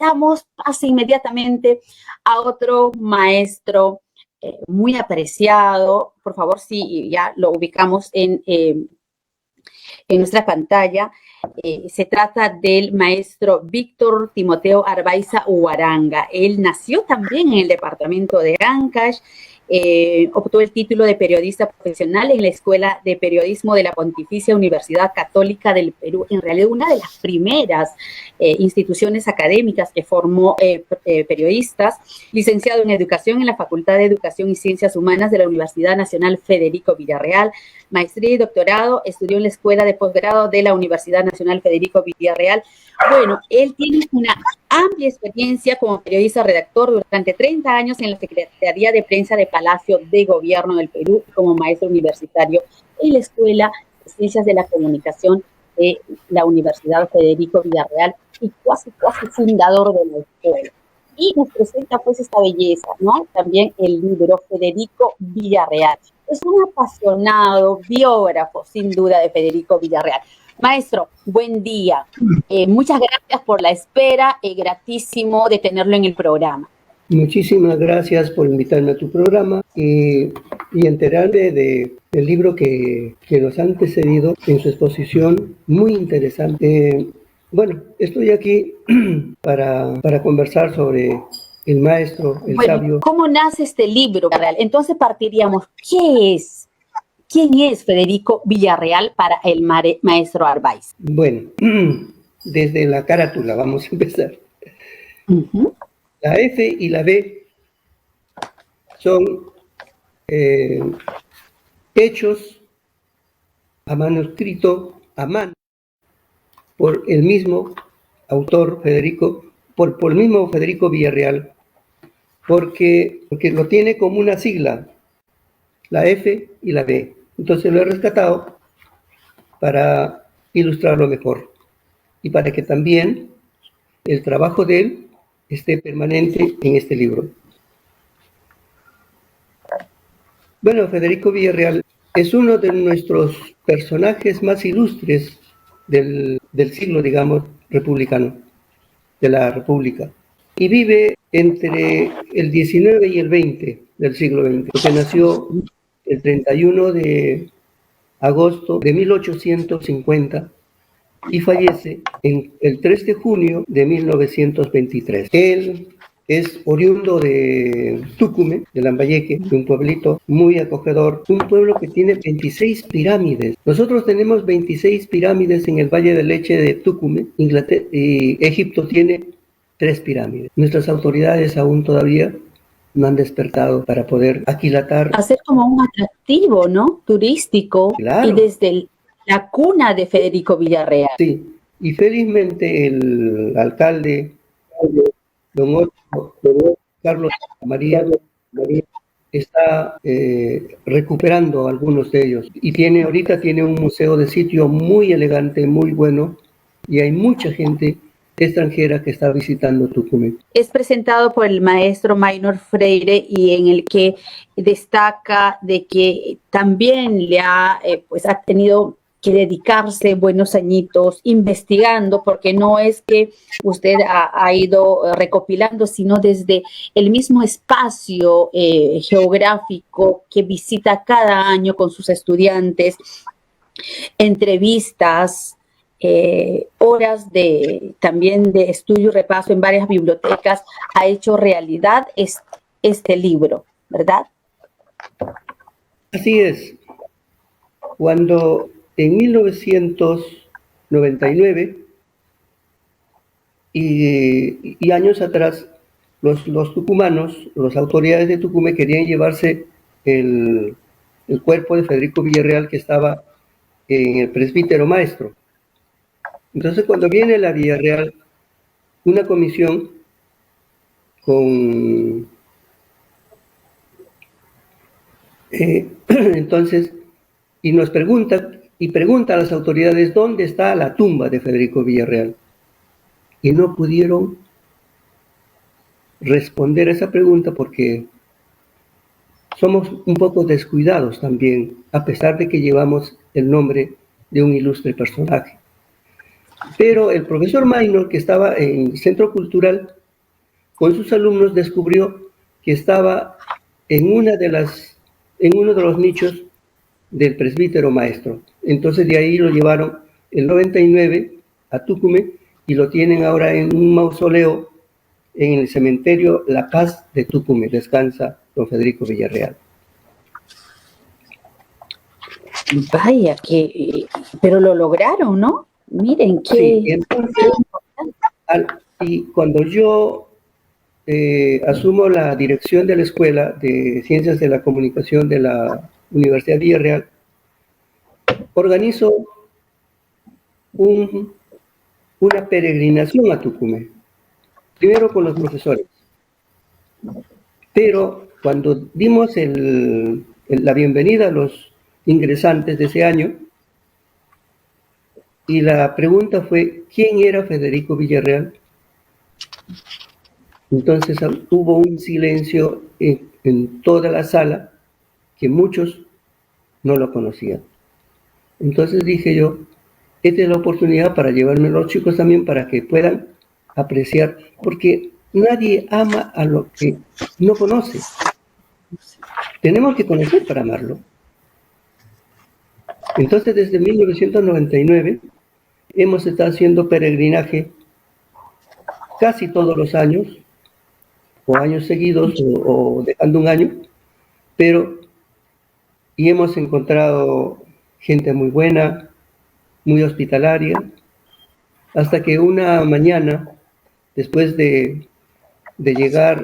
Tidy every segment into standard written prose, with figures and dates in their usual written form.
damos paso inmediatamente a otro maestro muy apreciado. Por favor, sí, ya lo ubicamos en nuestra pantalla. Se trata del maestro Víctor Timoteo Arbaiza Huaranga. Él nació también en el departamento de Ancash, obtuvo el título de periodista profesional en la Escuela de Periodismo de la Pontificia Universidad Católica del Perú, en realidad una de las primeras instituciones académicas que formó periodistas, licenciado en Educación en la Facultad de Educación y Ciencias Humanas de la Universidad Nacional Federico Villarreal, maestría y doctorado, estudió en la Escuela de Posgrado de la Universidad Nacional Federico Villarreal. Bueno, él tiene una amplia experiencia como periodista redactor durante 30 años en la Secretaría de Prensa de Palacio de Gobierno del Perú y como maestro universitario en la Escuela de Ciencias de la Comunicación de la Universidad Federico Villarreal y casi fundador de la escuela. Y nos presenta pues esta belleza, ¿no? También el libro Federico Villarreal. Es un apasionado biógrafo, sin duda, de Federico Villarreal. Maestro, buen día. Muchas gracias por la espera. Gratísimo de tenerlo en el programa. Muchísimas gracias por invitarme a tu programa y enterarme del libro que nos ha antecedido en su exposición, muy interesante. Bueno, estoy aquí para conversar sobre el maestro, el sabio. ¿Cómo nace este libro, Villarreal? Entonces partiríamos, ¿quién es Federico Villarreal para el maestro Arbaiza? Bueno, desde la carátula vamos a empezar. La F y la B son hechos a manuscrito a mano por el mismo autor por el mismo Federico Villarreal, porque lo tiene como una sigla, la F y la B. Entonces lo he rescatado para ilustrarlo mejor y para que también el trabajo de él esté permanente en este libro. Bueno, Federico Villarreal es uno de nuestros personajes más ilustres del siglo, digamos, republicano, de la República. Y vive entre el 19 y el 20 del siglo XX, porque nació el 31 de agosto de 1850 y fallece el 3 de junio de 1923. Él es oriundo de Tucumé, de Lambayeque, de un pueblito muy acogedor, un pueblo que tiene 26 pirámides. Nosotros tenemos 26 pirámides en el Valle de Leche de Tucumé, Inglaterra, y Egipto tiene 3 pirámides. Nuestras autoridades aún todavía no han despertado para poder aquilatar. Hacer como un atractivo, ¿no? Turístico. Claro. Y desde la cuna de Federico Villarreal. Sí, y felizmente el alcalde, don Carlos María, está recuperando algunos de ellos. Y ahorita tiene un museo de sitio muy elegante, muy bueno, y hay mucha gente extranjera que está visitando Tucumán. Es presentado por el maestro Maynor Freire y en el que destaca de que también le ha tenido que dedicarse buenos añitos investigando, porque no es que usted ha ido recopilando, sino desde el mismo espacio geográfico que visita cada año con sus estudiantes, entrevistas, horas también de estudio y repaso en varias bibliotecas, ha hecho realidad este libro, ¿verdad? Así es. Cuando en 1999 y años atrás, los tucumanos, las autoridades de Tucumán querían llevarse el cuerpo de Federico Villarreal que estaba en el presbítero maestro. Entonces, cuando viene la Villarreal, una comisión con... entonces, y nos pregunta a las autoridades dónde está la tumba de Federico Villarreal. Y no pudieron responder a esa pregunta porque somos un poco descuidados también, a pesar de que llevamos el nombre de un ilustre personaje. Pero el profesor Maynor, que estaba en el Centro Cultural, con sus alumnos descubrió que estaba en uno de los nichos del presbítero maestro. Entonces de ahí lo llevaron el 99 a Tucumán y lo tienen ahora en un mausoleo en el cementerio La Paz de Tucumán. Descansa don Federico Villarreal. Vaya, pero lo lograron, ¿no? Miren qué. Sí, entonces, y cuando yo asumo la dirección de la Escuela de Ciencias de la Comunicación de la Universidad Villarreal, organizo una peregrinación a Tucumán, primero con los profesores, pero cuando dimos la bienvenida a los ingresantes de ese año, y la pregunta fue, ¿quién era Federico Villarreal? Entonces hubo un silencio en toda la sala que muchos no lo conocían. Entonces dije yo, esta es la oportunidad para llevarme a los chicos también para que puedan apreciar, porque nadie ama a lo que no conoce. Tenemos que conocer para amarlo. Entonces, desde 1999 hemos estado haciendo peregrinaje casi todos los años, o años seguidos, o dejando un año, y hemos encontrado gente muy buena, muy hospitalaria, hasta que una mañana, después de llegar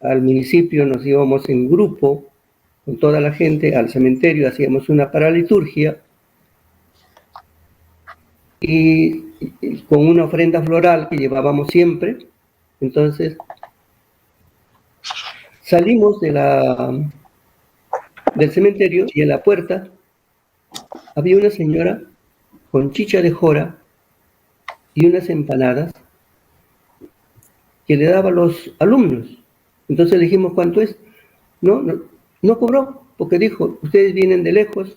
al municipio, nos íbamos en grupo con toda la gente al cementerio, hacíamos una paraliturgia y con una ofrenda floral que llevábamos siempre. Entonces salimos del cementerio y en la puerta había una señora con chicha de jora y unas empanadas que le daba a los alumnos. Entonces le dijimos, ¿cuánto es? No cobró, porque dijo, ustedes vienen de lejos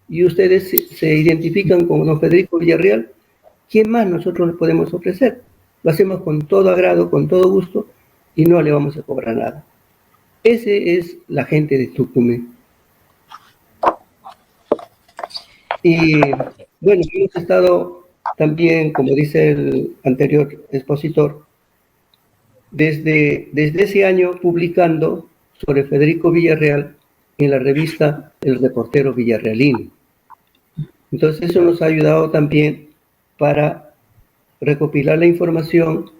y ustedes se identifican con don Federico Villarreal, ¿quién más nosotros les podemos ofrecer? Lo hacemos con todo agrado, con todo gusto, y no le vamos a cobrar nada. Ese es la gente de Tucumán. Y bueno, hemos estado también, como dice el anterior expositor, desde ese año publicando sobre Federico Villarreal en la revista El Reportero Villarrealino. Entonces eso nos ha ayudado también para recopilar la información,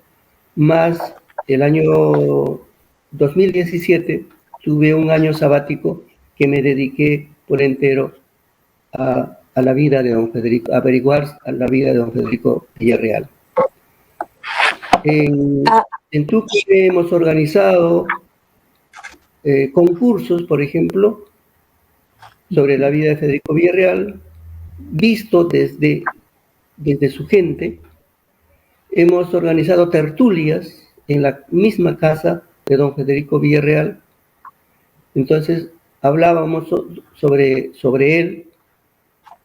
más el año 2017 tuve un año sabático que me dediqué por entero a la vida de don Federico, a averiguar a la vida de don Federico Villarreal. En Tucumán hemos organizado concursos, por ejemplo, sobre la vida de Federico Villarreal, visto desde su gente. Hemos organizado tertulias en la misma casa de don Federico Villarreal. Entonces hablábamos sobre él,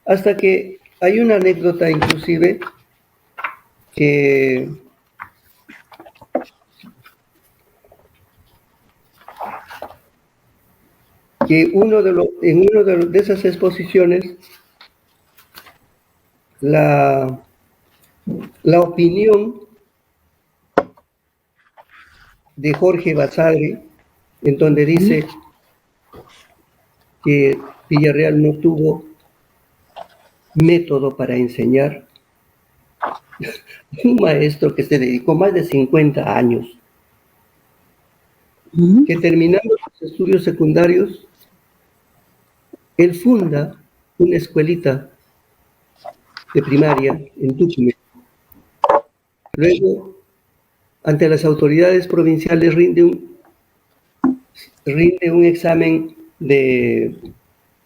hasta que hay una anécdota inclusive que en una de esas exposiciones la opinión de Jorge Basadre, en donde dice que Villarreal no tuvo método para enseñar. Un maestro que se dedicó más de 50 años, que terminando sus estudios secundarios, él funda una escuelita de primaria en Tucumán. Luego, ante las autoridades provinciales, rinde un examen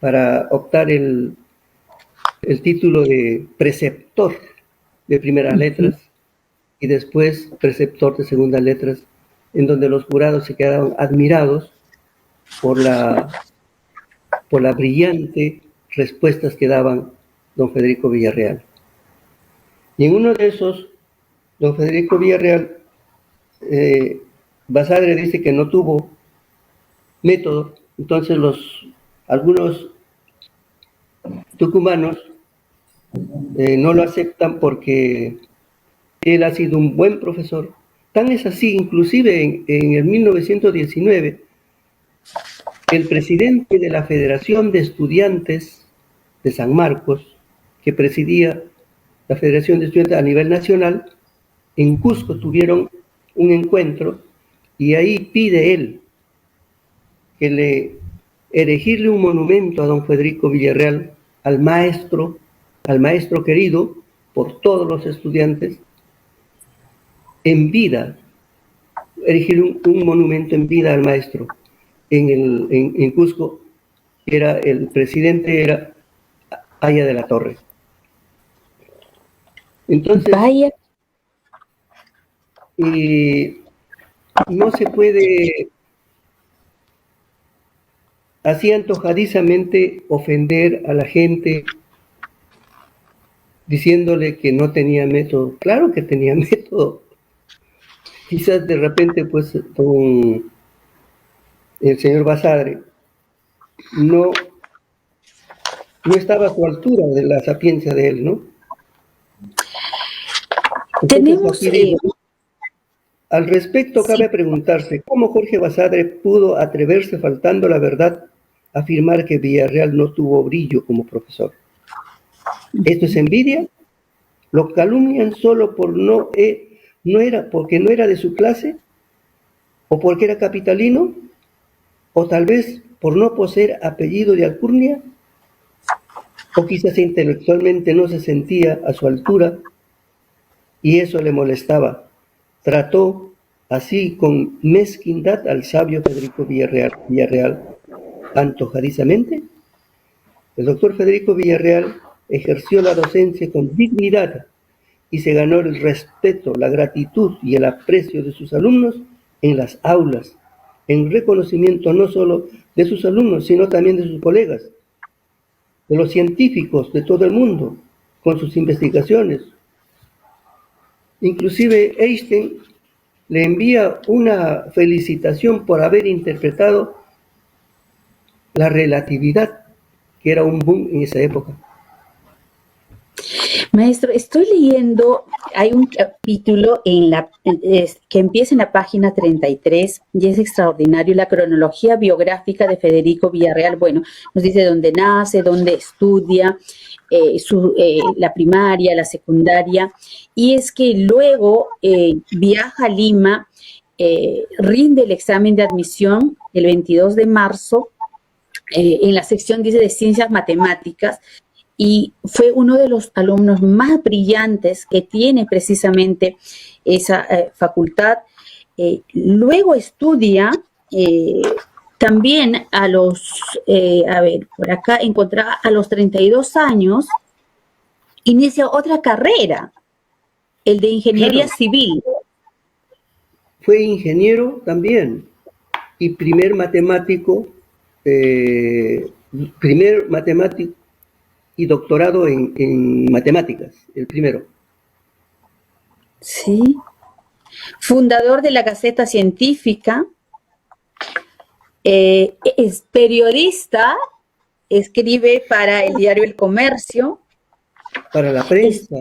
para optar el título de preceptor de primeras letras y después preceptor de segundas letras, en donde los jurados se quedaron admirados por la brillante respuestas que daban don Federico Villarreal. Y en uno de esos, don Federico Villarreal, Basadre dice que no tuvo método, entonces algunos tucumanos no lo aceptan porque él ha sido un buen profesor. Tan es así, inclusive en el 1919, el presidente de la Federación de Estudiantes de San Marcos, que presidía la Federación de Estudiantes a nivel nacional, en Cusco tuvieron un encuentro y ahí pide él que erigirle un monumento a don Federico Villarreal, al maestro querido por todos los estudiantes, en vida, erigir un monumento en vida al maestro. En Cusco, el presidente era Aya de la Torre. Entonces, Vaya. No se puede así antojadizamente ofender a la gente diciéndole que no tenía método. Claro que tenía método. Quizás de repente, pues, con el señor Basadre no estaba a su altura de la sapiencia de él, ¿no? Entonces, al respecto, cabe preguntarse cómo Jorge Basadre pudo atreverse, faltando la verdad, a afirmar que Villarreal no tuvo brillo como profesor. ¿Esto es envidia? ¿Lo calumnian solo por porque no era de su clase? ¿O porque era capitalino? ¿O tal vez por no poseer apellido de alcurnia? ¿O quizás intelectualmente no se sentía a su altura y eso le molestaba? Trató así con mezquindad al sabio Federico Villarreal antojadizamente. El doctor Federico Villarreal ejerció la docencia con dignidad y se ganó el respeto, la gratitud y el aprecio de sus alumnos en las aulas, en reconocimiento no solo de sus alumnos, sino también de sus colegas, de los científicos de todo el mundo, con sus investigaciones. Inclusive Einstein le envía una felicitación por haber interpretado la relatividad, que era un boom en esa época. Maestro, estoy leyendo, hay un capítulo que empieza en la página 33 y es extraordinario, la cronología biográfica de Federico Villarreal. Bueno, nos dice dónde nace, dónde estudia, la primaria, la secundaria, y es que luego viaja a Lima, rinde el examen de admisión el 22 de marzo, en la sección, dice, de Ciencias Matemáticas, y fue uno de los alumnos más brillantes que tiene precisamente esa facultad. Luego estudia también por acá encontraba a los 32 años, inicia otra carrera, el de Ingeniería Civil. Fue ingeniero también y primer matemático y doctorado en matemáticas, el primero. Sí. Fundador de la Gaceta Científica, es periodista, escribe para el diario El Comercio. Para la prensa.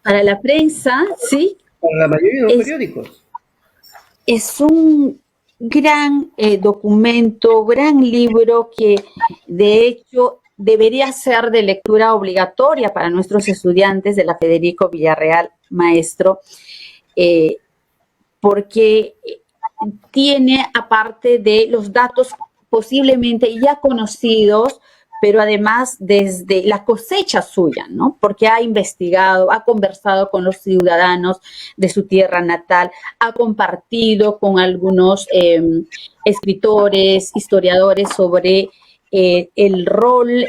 Para la prensa, sí. Para la mayoría de los periódicos. Es un gran documento, gran libro que de hecho debería ser de lectura obligatoria para nuestros estudiantes de la Federico Villarreal, maestro, porque tiene, aparte de los datos posiblemente ya conocidos, pero además desde la cosecha suya, ¿no? Porque ha investigado, ha conversado con los ciudadanos de su tierra natal, ha compartido con algunos escritores, historiadores sobre el rol,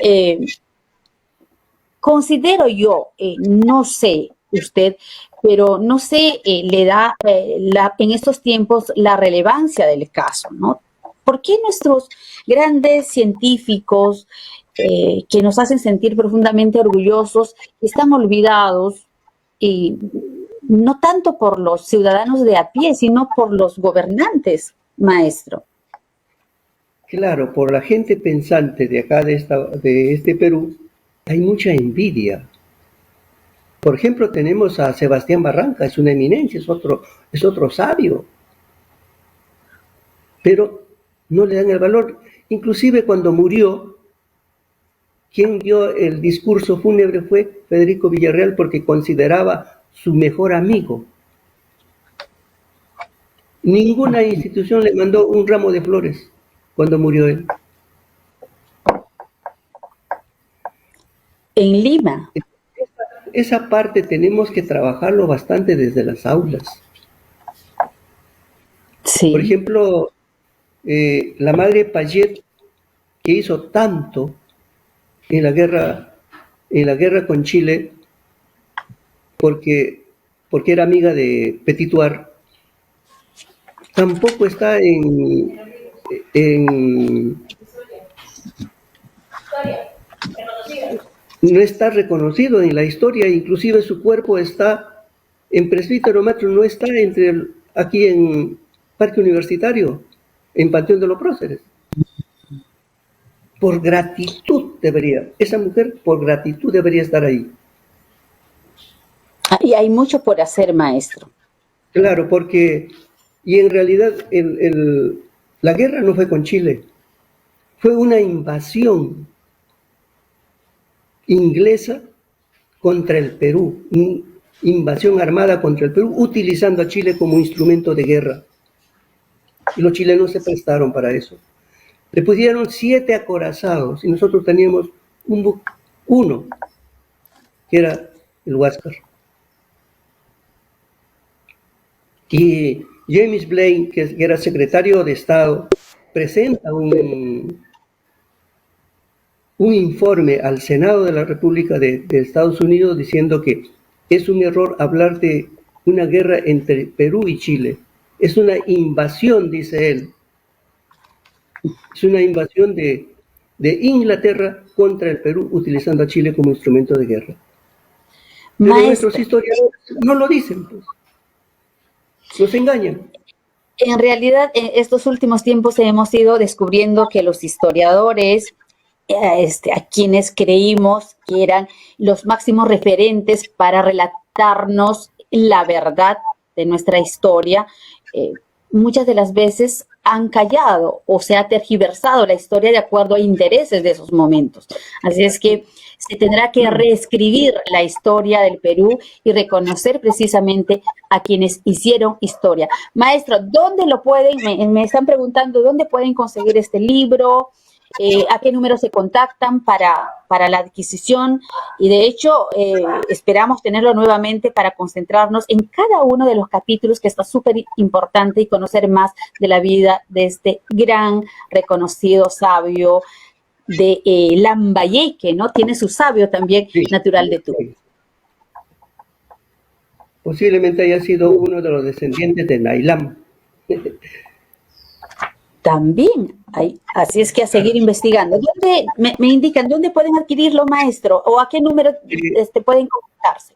considero yo, no sé usted, pero no sé, le da en estos tiempos la relevancia del caso, ¿no? ¿Por qué nuestros grandes científicos que nos hacen sentir profundamente orgullosos están olvidados y no tanto por los ciudadanos de a pie, sino por los gobernantes, maestro. Claro, por la gente pensante de acá, de este Perú, hay mucha envidia. Por ejemplo, tenemos a Sebastián Barranca, es una eminencia, es otro sabio, pero no le dan el valor. Inclusive cuando murió, quien dio el discurso fúnebre fue Federico Villarreal, porque consideraba su mejor amigo. Ninguna institución le mandó un ramo de flores cuando murió él. En Lima. Esa parte tenemos que trabajarlo bastante desde las aulas. Sí. Por ejemplo, la madre Payet, que hizo tanto en la guerra con Chile, porque era amiga de Petituar, tampoco está no está reconocido en la historia, inclusive su cuerpo está en Presbítero Maestro, no está aquí en Parque Universitario, en Panteón de los Próceres. Por gratitud esa mujer por gratitud debería estar ahí. Y hay mucho por hacer, maestro. Claro, y en realidad la guerra no fue con Chile, fue una invasión inglesa contra el Perú, invasión armada contra el Perú, utilizando a Chile como instrumento de guerra. Y los chilenos se prestaron para eso. Le pusieron 7 acorazados y nosotros teníamos uno, que era el Huáscar. Y James Blaine, que era secretario de Estado, presenta un informe al Senado de la República de Estados Unidos diciendo que es un error hablar de una guerra entre Perú y Chile. Es una invasión, dice él. Es una invasión de Inglaterra contra el Perú, utilizando a Chile como instrumento de guerra. Pero nuestros historiadores no lo dicen, pues. Nos engañan. En realidad, en estos últimos tiempos hemos ido descubriendo que los historiadores, a quienes creímos que eran los máximos referentes para relatarnos la verdad de nuestra historia, muchas de las veces han callado o se ha tergiversado la historia de acuerdo a intereses de esos momentos. Así es que se tendrá que reescribir la historia del Perú y reconocer precisamente a quienes hicieron historia. Maestro, ¿dónde lo pueden? Me están preguntando, ¿dónde pueden conseguir este libro? ¿A qué número se contactan para la adquisición? Y de hecho, esperamos tenerlo nuevamente para concentrarnos en cada uno de los capítulos, que está súper importante, y conocer más de la vida de este gran, reconocido sabio de Lambayeque, ¿no? Tiene su sabio también natural de Tumbes. Posiblemente haya sido uno de los descendientes de Nailam. También, así es que a seguir investigando. ¿Dónde me indican dónde pueden adquirirlo, maestro? ¿O a qué número pueden contactarse?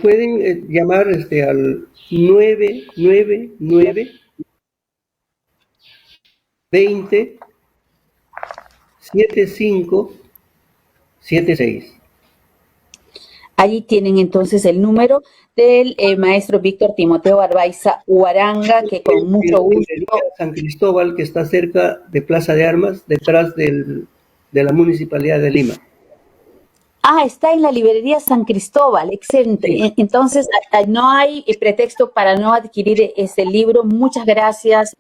Pueden llamar al 999 20 7576. Allí tienen entonces el número del maestro Víctor Timoteo Arbaiza Huaranga, que con mucho gusto... San Cristóbal, que está cerca de Plaza de Armas, detrás de la Municipalidad de Lima. Está en la librería San Cristóbal, excelente. Sí. Entonces, no hay pretexto para no adquirir este libro. Muchas gracias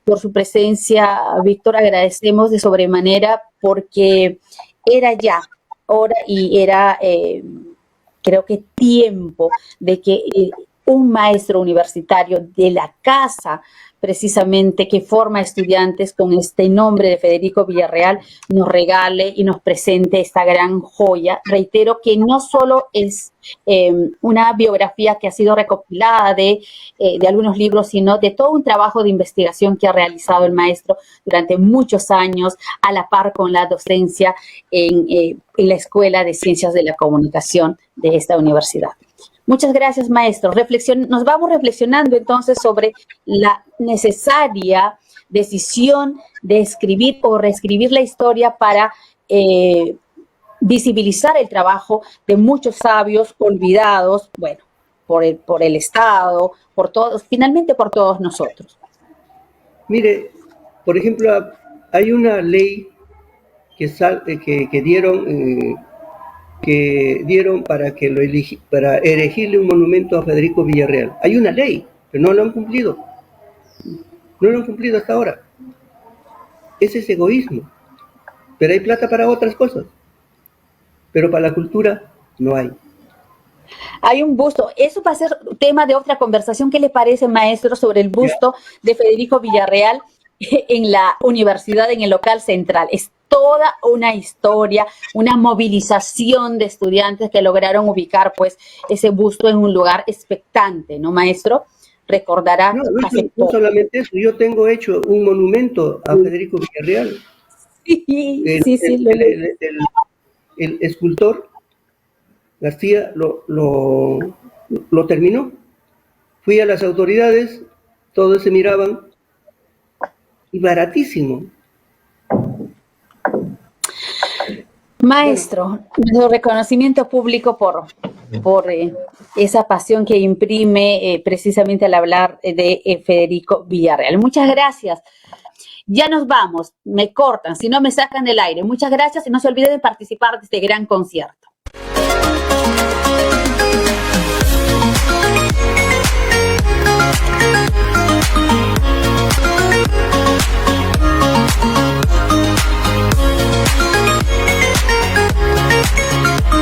por su presencia, Víctor. Agradecemos de sobremanera porque era ya hora y era, creo que tiempo de que un maestro universitario de la casa, precisamente, que forma estudiantes con este nombre de Federico Villarreal, nos regale y nos presente esta gran joya. Reitero que no solo es una biografía que ha sido recopilada de algunos libros, sino de todo un trabajo de investigación que ha realizado el maestro durante muchos años, a la par con la docencia en la Escuela de Ciencias de la Comunicación de esta universidad. Muchas gracias, maestro. Nos vamos reflexionando entonces sobre la necesaria decisión de escribir o reescribir la historia para visibilizar el trabajo de muchos sabios olvidados, bueno, por el Estado, por todos, finalmente por todos nosotros. Mire, por ejemplo, hay una ley que dieron para erigirle un monumento a Federico Villarreal. Hay una ley, pero no lo han cumplido. No lo han cumplido hasta ahora. Ese es egoísmo. Pero hay plata para otras cosas. Pero para la cultura no hay. Hay un busto. Eso va a ser tema de otra conversación. ¿Qué le parece, maestro, sobre el busto de Federico Villarreal en la universidad, en el local central? Es toda una historia, una movilización de estudiantes que lograron ubicar, pues, ese busto en un lugar expectante, ¿no, maestro? Recordará. No solamente eso. Yo tengo hecho un monumento a Federico Villarreal. Sí, el escultor García lo terminó. Fui a las autoridades, todos se miraban, y baratísimo. Maestro, nuestro reconocimiento público por esa pasión que imprime precisamente al hablar de Federico Villarreal. Muchas gracias. Ya nos vamos, me cortan, si no me sacan del aire. Muchas gracias y no se olviden de participar de este gran concierto.